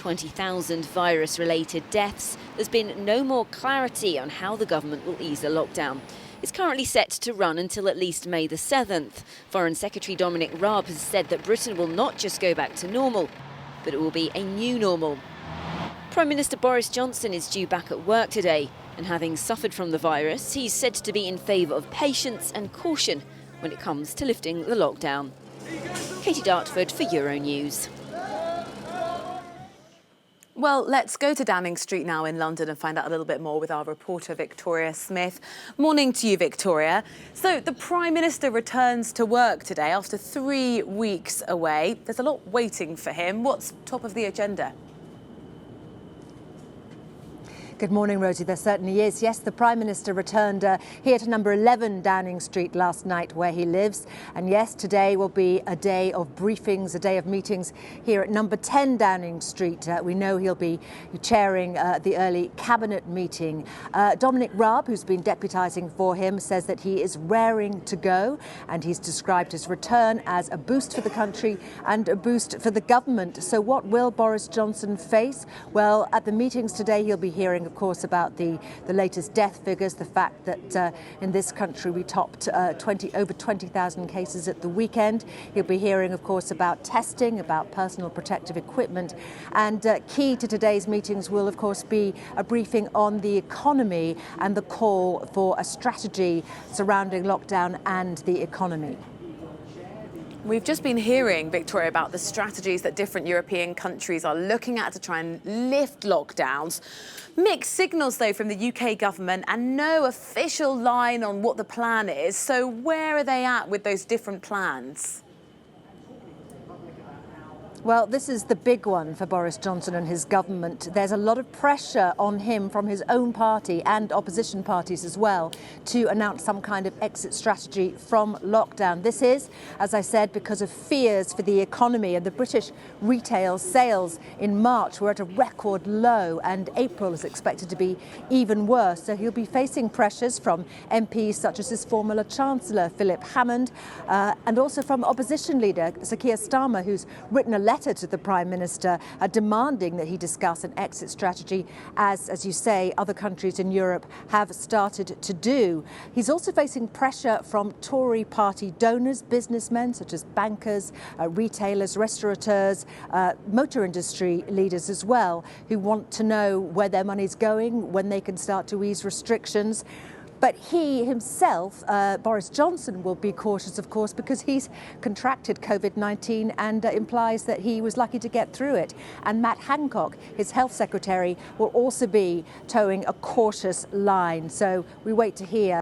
20,000 virus-related deaths, there's been no more clarity on how the government will ease the lockdown. It's currently set to run until at least May the 7th. Foreign Secretary Dominic Raab has said that Britain will not just go back to normal, but it will be a new normal. Prime Minister Boris Johnson is due back at work today, and having suffered from the virus, he's said to be in favour of patience and caution when it comes to lifting the lockdown. Katie Dartford for Euronews. Well, let's go to Downing Street now in London and find out a little bit more with our reporter Victoria Smith. Morning to you, Victoria. So the Prime Minister returns to work today after 3 weeks away. There's a lot waiting for him. What's top of the agenda? Good morning, Rosie. There certainly is. Yes, the Prime Minister returned here to number 11 Downing Street last night, where he lives. And yes, today will be a day of briefings, a day of meetings here at number 10 Downing Street. We know he'll be chairing the early cabinet meeting. Dominic Raab, who's been deputising for him, says that he is raring to go. And he's described his return as a boost for the country and a boost for the government. So what will Boris Johnson face? Well, at the meetings today, he'll be hearing, of course, about the latest death figures, the fact that in this country we topped over 20,000 cases at the weekend. He'll be hearing, of course, about testing, about personal protective equipment. And key to today's meetings will, of course, be a briefing on the economy and the call for a strategy surrounding lockdown and the economy. We've just been hearing, Victoria, about the strategies that different European countries are looking at to try and lift lockdowns. Mixed signals, though, from the UK government and no official line on what the plan is. So where are they at with those different plans? Well, this is the big one for Boris Johnson and his government. There's a lot of pressure on him from his own party and opposition parties as well to announce some kind of exit strategy from lockdown. This is, as I said, because of fears for the economy, and the British retail sales in March were at a record low, and April is expected to be even worse. So he'll be facing pressures from MPs such as his former Chancellor, Philip Hammond, and also from opposition leader Sir Keir Starmer, who's written a letter to the Prime Minister demanding that he discuss an exit strategy, as you say, other countries in Europe have started to do. He's also facing pressure from Tory party donors, businessmen such as bankers, retailers, restaurateurs, motor industry leaders as well, who want to know where their money's going, when they can start to ease restrictions. But he himself, Boris Johnson, will be cautious, of course, because he's contracted COVID-19 and implies that he was lucky to get through it. And Matt Hancock, his health secretary, will also be towing a cautious line. So we wait to hear